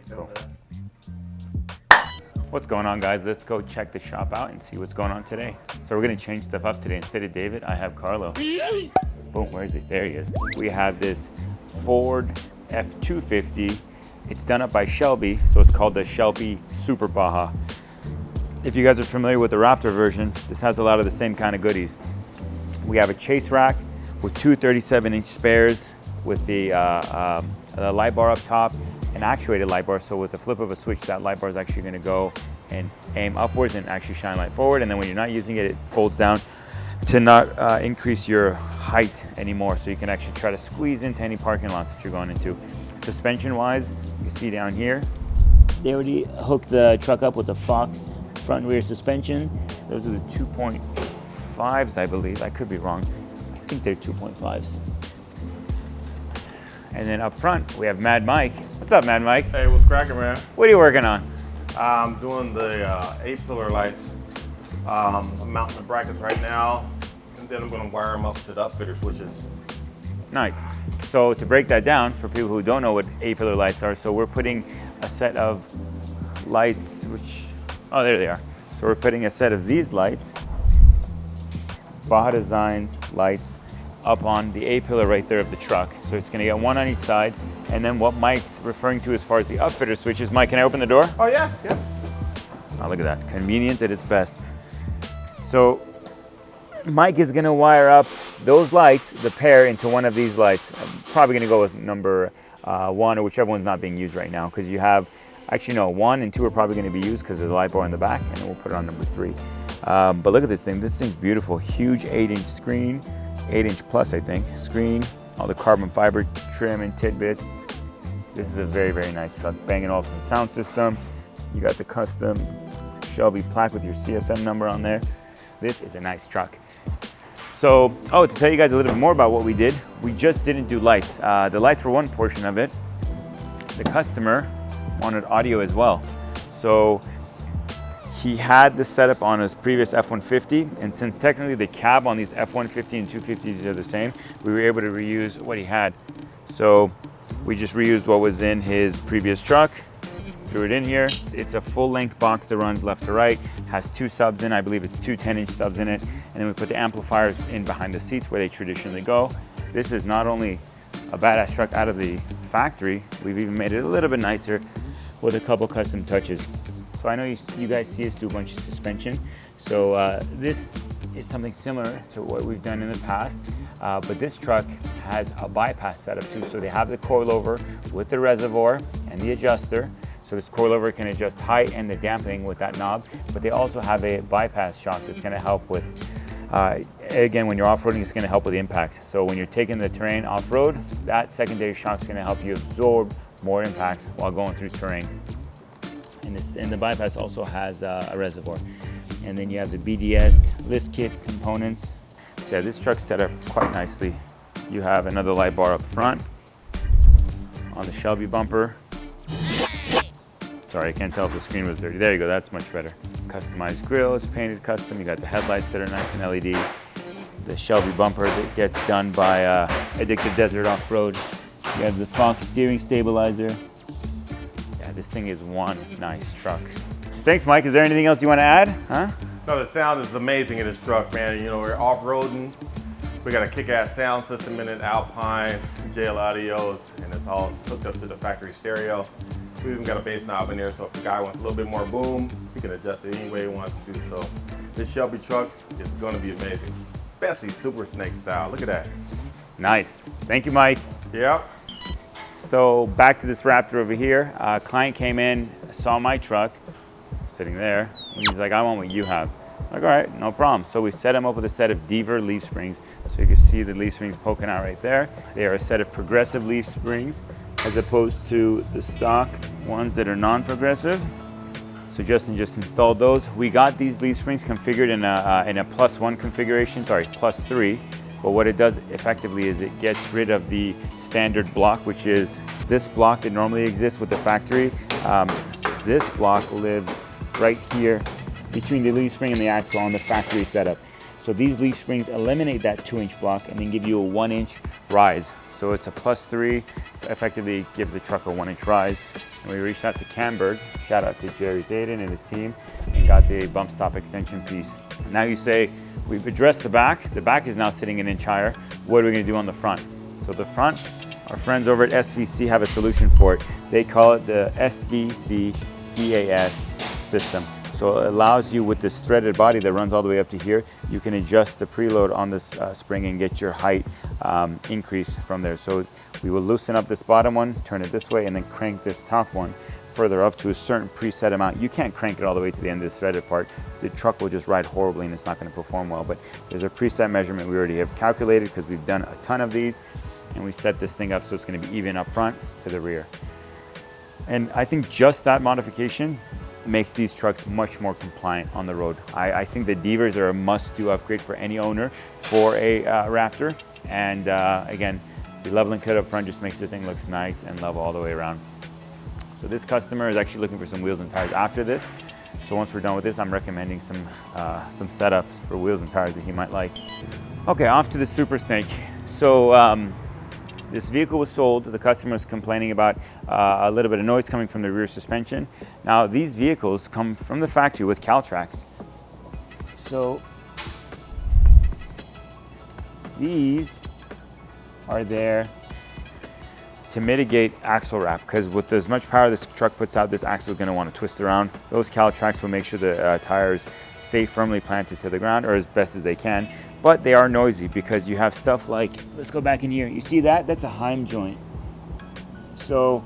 Cool. What's going on, guys? Let's go check the shop out and see what's going on today. So we're gonna change stuff up today. Instead of David, I have Carlo. Boom, where is he? There he is. We have this Ford F-250. It's done up by Shelby, so it's called the Shelby Super Baja. If you guys are familiar with the Raptor version, this has a lot of the same kind of goodies. We have a chase rack with two 37-inch spares with the light bar up top, an actuated light bar, so with the flip of a switch, that light bar is actually gonna go and aim upwards and actually shine light forward, and then when you're not using it, it folds down to not increase your height anymore, so you can actually try to squeeze into any parking lots that you're going into. Suspension-wise, you see down here, they already hooked the truck up with the Fox front and rear suspension. Those are the 2.5s, I believe. I could be wrong. I think they're 2.5s. And then up front, we have Mad Mike. What's up, Mad Mike? Hey, what's cracking, man? What are you working on? I'm doing the 8-pillar lights. I'm mounting the brackets right now, and then I'm gonna wire them up to the upfitter switches. Nice. So to break that down, for people who don't know what 8-pillar lights are, so we're putting a set of lights, which, oh, there they are. So we're putting a set of these lights, Baja Designs lights, up on the A-pillar right there of the truck. So it's gonna get one on each side. And then what Mike's referring to as far as the upfitter switches, Mike, can I open the door? Oh yeah, yeah. Oh, look at that, convenience at its best. So Mike is gonna wire up those lights, the pair, into one of these lights. I'm probably gonna go with number 1 or whichever one's not being used right now, because you have, actually no, 1 and 2 are probably gonna be used because of the light bar in the back, and then we'll put it on number 3. But look at this thing's beautiful. Huge 8-inch screen, 8-inch plus, I think, screen, all the carbon fiber trim and tidbits. This is a very, very nice truck. Bang & Olufsen sound system. You got the custom Shelby plaque with your CSM number on there. This is a nice truck. So, to tell you guys a little bit more about what we did, we just didn't do lights. The lights were one portion of it. The customer wanted audio as well. So he had the setup on his previous F-150, and since technically the cab on these F-150 and 250s are the same, we were able to reuse what he had. So we just reused what was in his previous truck, threw it in here. It's a full-length box that runs left to right, has 2 subs in, I believe it's 2 10-inch subs in it, and then we put the amplifiers in behind the seats where they traditionally go. This is not only a badass truck out of the factory, we've even made it a little bit nicer with a couple custom touches. So I know you guys see us do a bunch of suspension. So this is something similar to what we've done in the past, but this truck has a bypass setup too. So they have the coilover with the reservoir and the adjuster. So this coilover can adjust height and the dampening with that knob, but they also have a bypass shock that's gonna help with, again, when you're off-roading, it's gonna help with the impacts. So when you're taking the terrain off-road, that secondary shock is gonna help you absorb more impacts while going through terrain. And the bypass also has a reservoir. And then you have the BDS lift kit components. So yeah, this truck's set up quite nicely. You have another light bar up front on the Shelby bumper. Sorry, I can't tell if the screen was dirty. There you go, that's much better. Customized grille, it's painted custom. You got the headlights that are nice and LED. The Shelby bumper that gets done by Addictive Desert Off-Road. You have the Fox steering stabilizer. This thing is one nice truck. Thanks, Mike. Is there anything else you want to add? Huh? No, the sound is amazing in this truck, man. You know, we're off-roading. We got a kick-ass sound system in it, Alpine, JL Audios, and it's all hooked up to the factory stereo. We even got a bass knob in there, so if the guy wants a little bit more boom, he can adjust it any way he wants to. So this Shelby truck is going to be amazing, especially Super Snake style. Look at that. Nice. Thank you, Mike. Yep. So back to this Raptor over here. Client came in, saw my truck sitting there, and he's like, I want what you have. I'm like, all right, no problem. So we set him up with a set of Deaver leaf springs. So you can see the leaf springs poking out right there. They are a set of progressive leaf springs as opposed to the stock ones that are non-progressive. So Justin just installed those. We got these leaf springs configured in a +1 configuration, sorry, +3. But what it does effectively is it gets rid of the standard block, which is this block that normally exists with the factory. This block lives right here between the leaf spring and the axle on the factory setup. So these leaf springs eliminate that 2-inch block and then give you a 1-inch rise. So it's a +3, effectively gives the truck a 1-inch rise. And we reached out to Camberg, shout out to Jerry Zayden and his team, and got the bump stop extension piece. Now you say, we've addressed the back is now sitting an inch higher. What are we gonna do on the front? So the front, our friends over at SVC have a solution for it. They call it the SVC CAS system. So it allows you, with this threaded body that runs all the way up to here, you can adjust the preload on this spring and get your height increase from there. So we will loosen up this bottom one, turn it this way, and then crank this top one further up to a certain preset amount. You can't crank it all the way to the end of this threaded part. The truck will just ride horribly and it's not going to perform well. But there's a preset measurement we already have calculated because we've done a ton of these, and we set this thing up so it's going to be even up front to the rear. And I think just that modification makes these trucks much more compliant on the road. I think the Divers are a must-do upgrade for any owner for a Raptor. And again, the leveling kit up front just makes the thing look nice and level all the way around. So this customer is actually looking for some wheels and tires after this. So once we're done with this, I'm recommending some setups for wheels and tires that he might like. Okay, off to the Super Snake. So this vehicle was sold. The customer was complaining about a little bit of noise coming from the rear suspension. Now these vehicles come from the factory with Caltrax. So these are there to mitigate axle wrap, because with as much power this truck puts out, this axle is going to want to twist around. Those Caltrax will make sure the tires stay firmly planted to the ground, or as best as they can. But they are noisy because you have stuff like, let's go back in here. You see that? That's a Heim joint. So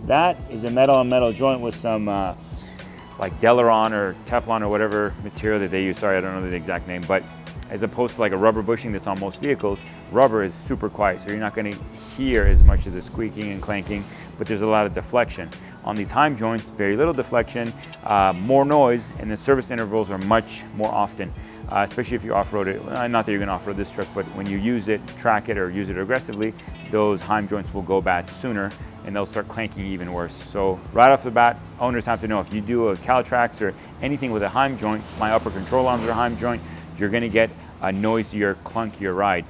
that is a metal on metal joint with some like Delaron or Teflon or whatever material that they use. Sorry, I don't know the exact name, but as opposed to like a rubber bushing that's on most vehicles, rubber is super quiet. So you're not going to hear as much of the squeaking and clanking, but there's a lot of deflection. On these Heim joints, very little deflection, more noise, and the service intervals are much more often. Especially if you off-road it. Not that you're going to off-road this truck, but when you use it, track it, or use it aggressively, those Heim joints will go bad sooner and they'll start clanking even worse. So right off the bat, owners have to know, if you do a Caltrax or anything with a Heim joint, my upper control arms are a Heim joint, you're going to get a noisier, clunkier ride.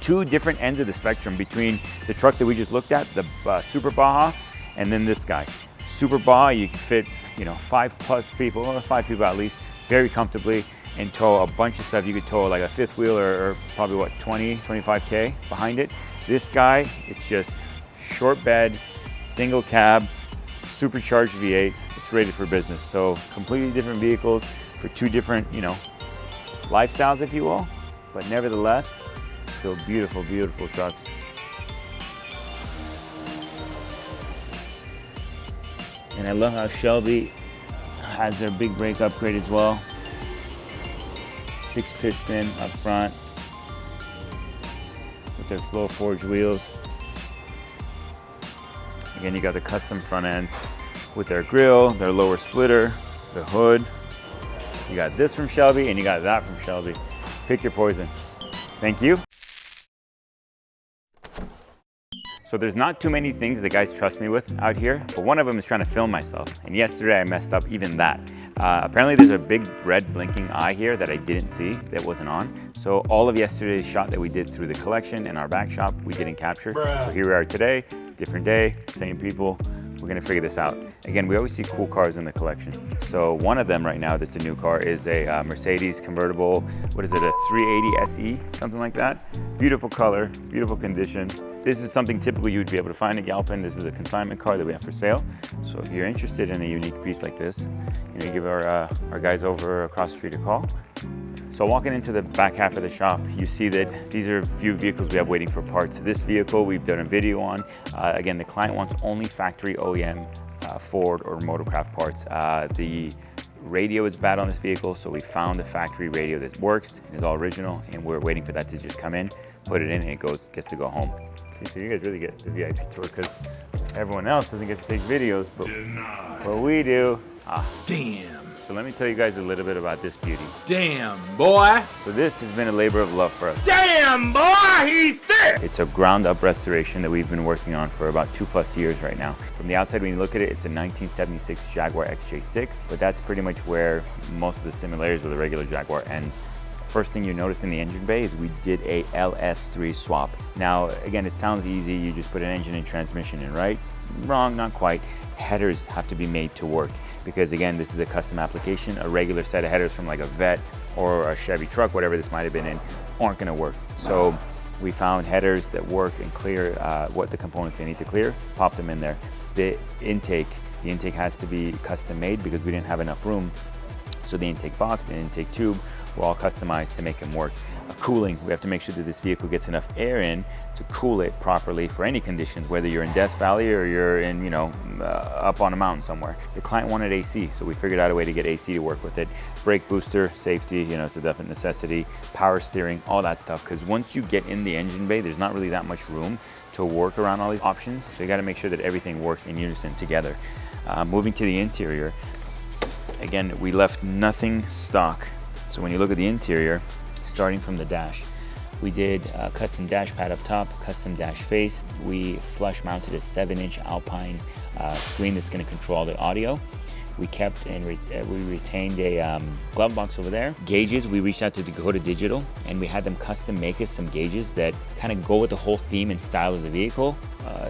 Two different ends of the spectrum between the truck that we just looked at, the Super Baja, and then this guy. Super Baja, you can fit 5+ people, well, 5 people at least, very comfortably, and tow a bunch of stuff. You could tow like a fifth wheel or probably what, 20, 25K behind it. This guy, it's just short bed, single cab, supercharged V8. It's rated for business. So completely different vehicles for two different, lifestyles, if you will, but nevertheless, still beautiful, beautiful trucks. And I love how Shelby has their big brake upgrade as well. 6-piston up front with their flow forged wheels. Again, you got the custom front end with their grille, their lower splitter, the hood. You got this from Shelby and you got that from Shelby. Pick your poison. Thank you. So there's not too many things the guys trust me with out here, but one of them is trying to film myself. And yesterday I messed up even that. Apparently there's a big red blinking eye here that I didn't see, that wasn't on. So all of yesterday's shot that we did through the collection and our back shop, we didn't capture. So here we are today, different day, same people. We're gonna figure this out. Again, we always see cool cars in the collection. So one of them right now that's a new car is a Mercedes convertible, what is it, a 380 SE, something like that. Beautiful color, beautiful condition. This is something typically you'd be able to find at Galpin. This is a consignment car that we have for sale. So if you're interested in a unique piece like this, give our guys over across the street a call. So walking into the back half of the shop, you see that these are a few vehicles we have waiting for parts. This vehicle we've done a video on. Again, the client wants only factory OEM Ford or Motorcraft parts. The radio is bad on this vehicle, so we found the factory radio that works and is all original, and we're waiting for that to just come in, put it in, and it gets to go home. See, so you guys really get the VIP tour because everyone else doesn't get to take videos, but we do. Damn. So let me tell you guys a little bit about this beauty. Damn, boy. So this has been a labor of love for us. Damn, boy, he's thick. It's a ground up restoration that we've been working on for about 2+ years right now. From the outside, when you look at it, it's a 1976 Jaguar XJ6, but that's pretty much where most of the similarities with a regular Jaguar ends. First thing you notice in the engine bay is we did a LS3 swap. Now, again, it sounds easy. You just put an engine and transmission in, right? wrong, not quite. Headers have to be made to work because again, this is a custom application. A regular set of headers from like a Vet or a Chevy truck, whatever this might have been in, aren't gonna work. So we found headers that work and clear what the components they need to clear, pop them in there. The intake has to be custom made because we didn't have enough room. So the intake box, the intake tube were all customized to make them work. Cooling, we have to make sure that this vehicle gets enough air in to cool it properly for any conditions, whether you're in Death Valley or you're in, you know, up on a mountain somewhere. The client wanted AC, so we figured out a way to get AC to work with it. Brake booster, safety, you know, it's a definite necessity. Power steering, all that stuff, because once you get in the engine bay, there's not really that much room to work around all these options. So you got to make sure that everything works in unison together. Moving to the interior, again, we left nothing stock. So when you look at the interior, starting from the dash, we did a custom dash pad up top, custom dash face. We flush mounted a 7-inch Alpine screen that's going to control all the audio. We kept and we retained a glove box over there. Gauges, we reached out to Dakota Digital and we had them custom make us some gauges that kind of go with the whole theme and style of the vehicle.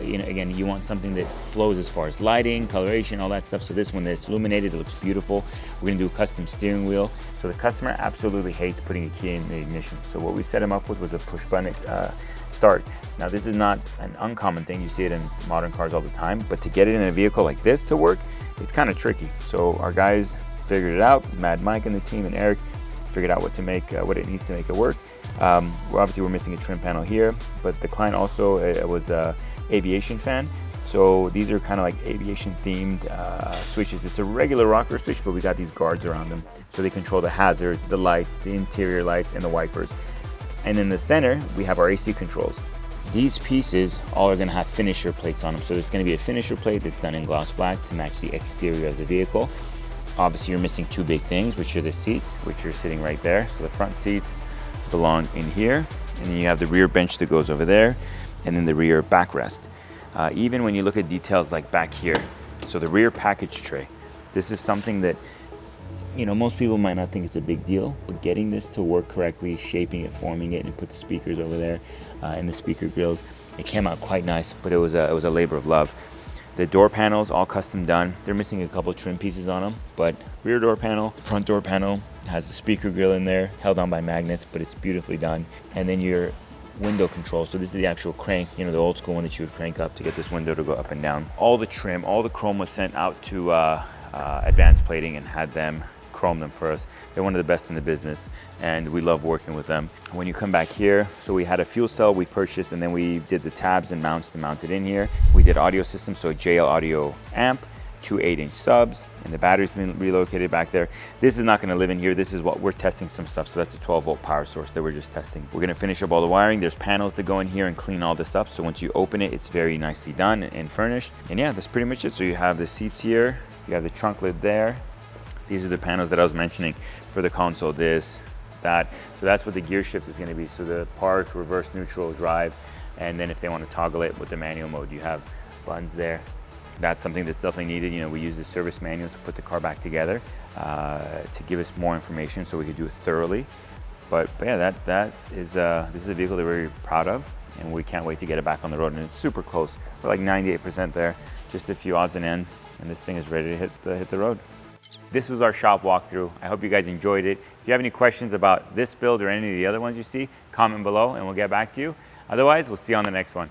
You know, again, you want something that flows as far as lighting, coloration, all that stuff. So this one, it's illuminated, it looks beautiful. We're gonna do a custom steering wheel. So the customer absolutely hates putting a key in the ignition. So what we set him up with was a push button start. Now this is not an uncommon thing. You see it in modern cars all the time, but to get it in a vehicle like this to work, it's kind of tricky. So our guys figured it out. Mad Mike and the team and Eric figured out what it needs to make it work. We're missing a trim panel here, but the client also was a aviation fan. So these are kind of like aviation themed switches. It's a regular rocker switch, but we got these guards around them. So they control the hazards, the lights, the interior lights, and the wipers. And in the center, we have our AC controls. These pieces all are gonna have finisher plates on them. So there's gonna be a finisher plate that's done in gloss black to match the exterior of the vehicle. Obviously you're missing two big things, which are the seats, which are sitting right there. So the front seats belong in here. And then you have the rear bench that goes over there, and then the rear backrest. Even when you look at details like back here, so the rear package tray, this is something that, you know, most people might not think it's a big deal, but getting this to work correctly, shaping it, forming it, and put the speakers over there and the speaker grills, it came out quite nice, but it was a labor of love. The door panels, all custom done. They're missing a couple trim pieces on them, but rear door panel, front door panel has the speaker grill in there, held on by magnets, but it's beautifully done. And then your window control. So this is the actual crank, you know, the old school one that you would crank up to get this window to go up and down. All the trim, all the chrome was sent out to Advanced Plating and had them chrome them for us. They're one of the best in the business and we love working with them. When you come back here, so we had a fuel cell we purchased and then we did the tabs and mounts to mount it in here. We did audio system, so a JL audio amp, 2 8-inch subs, and the battery's been relocated back there. This is not gonna live in here. This is what we're testing some stuff. So that's a 12-volt power source that we're just testing. We're gonna finish up all the wiring. There's panels that go in here and clean all this up. So once you open it, it's very nicely done and furnished. And yeah, that's pretty much it. So you have the seats here, you have the trunk lid there. These are the panels that I was mentioning for the console, this, that. So that's what the gear shift is gonna be. So the park, reverse, neutral, drive, and then if they wanna toggle it with the manual mode, you have buttons there. That's something that's definitely needed. You know, we use the service manual to put the car back together to give us more information so we could do it thoroughly. But yeah, this is a vehicle that we're very proud of and we can't wait to get it back on the road. And it's super close. We're like 98% there, just a few odds and ends, and this thing is ready to hit the road. This was our shop walkthrough. I hope you guys enjoyed it. If you have any questions about this build or any of the other ones you see, comment below and we'll get back to you. Otherwise, we'll see you on the next one.